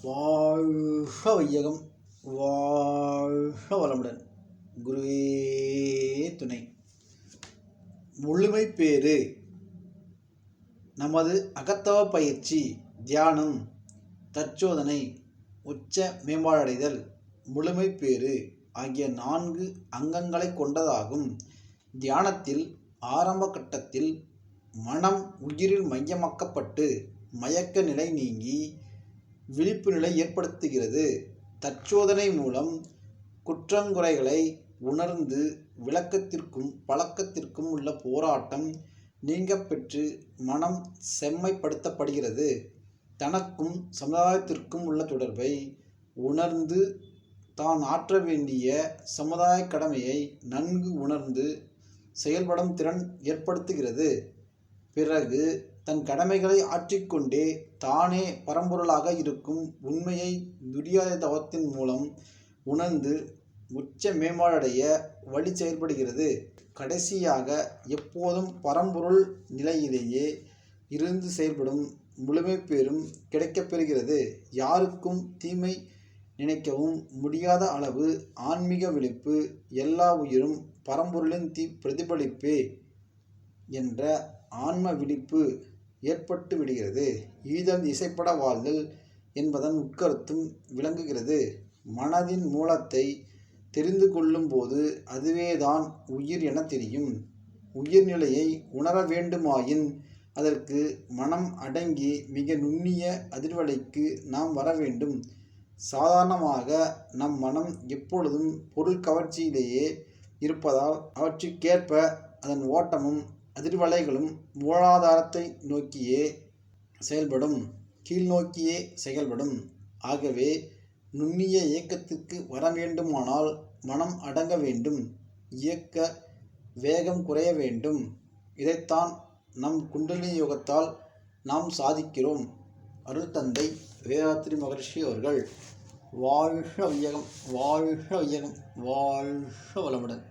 வாழ்க வையகம், வாழ்க வளமுடன். குருவே துணை. முழுமை பேறு. நமது அகத்தவ பயிற்சி, தியானம், தற்சோதனை, உச்ச மேம்பாடடைதல், முழுமை பேறு ஆகிய 4 அங்கங்களை கொண்டதாகும். தியானத்தில் ஆரம்ப கட்டத்தில் மனம் உயிரில் மையமாக்கப்பட்டு மயக்க நிலை நீங்கி விழிப்பு நிலை ஏற்படுத்துகிறது. தற்சோதனை மூலம் குற்றங்குறைகளை உணர்ந்து விளக்கத்திற்கும் பழக்கத்திற்கும் உள்ள போராட்டம் நீங்கப்பெற்று மனம் செம்மைப்படுத்தப்படுகிறது. தனக்கும் சமுதாயத்திற்கும் உள்ள தொடர்பை உணர்ந்து தான் ஆற்ற வேண்டிய சமுதாய கடமையை நன்கு உணர்ந்து செயல்படும் திறன் ஏற்படுத்துகிறது. பிறகு தன் கடமைகளை ஆற்றிக்கொண்டே தானே பரம்பொருளாக இருக்கும் உண்மையை துரியாத தவத்தின் மூலம் உணர்ந்து உச்ச மேம்பாடடைய வழி செயல்படுகிறது. கடைசியாக எப்போதும் பரம்பொருள் நிலையிலேயே இருந்து செயல்படும் முழுமை பேறும் கிடைக்கப்பெறுகிறது. யாருக்கும் தீமை நினைக்கவும் முடியாத அளவு ஆன்மீக விழிப்பு, எல்லா உயிரும் பரம்பொருளின் பிரதிபலிப்பே என்ற ஆன்ம விழிப்பு ஏற்பட்டு விடுகிறது. ஈதல் இசைப்பட வாழ்தல் என்பதன் உட்கருத்தும் விளங்குகிறது. மனதின் மூலத்தை தெரிந்து கொள்ளும் போது அதுவேதான் உயிர் என தெரியும். உயிர்நிலையை உணர வேண்டுமாயின் அதற்கு மனம் அடங்கி மிக நுண்ணிய அதிர்வலைக்கு நாம் வர வேண்டும். சாதாரணமாக நம் மனம் எப்பொழுதும் பொருள் கவர்ச்சியிலேயே இருப்பதால் அவற்றுக்கேற்ப அதன் ஓட்டமும் அதிர்வலைகளும் மூலாதாரத்தை நோக்கியே செயல்படும், கீழ்நோக்கியே செயல்படும். ஆகவே நுண்ணிய இயக்கத்துக்கு வர வேண்டுமானால் மனம் அடங்க வேண்டும், இயக்க வேகம் குறைய வேண்டும். இதைத்தான் நம் குண்டலினி யோகத்தால் நாம் சாதிக்கிறோம். அருள் தந்தை வேதாத்ரி மகரிஷி அவர்கள். வாழ்க வையகம், வாழ்க வையகம், வாழ்க வளமுடன்.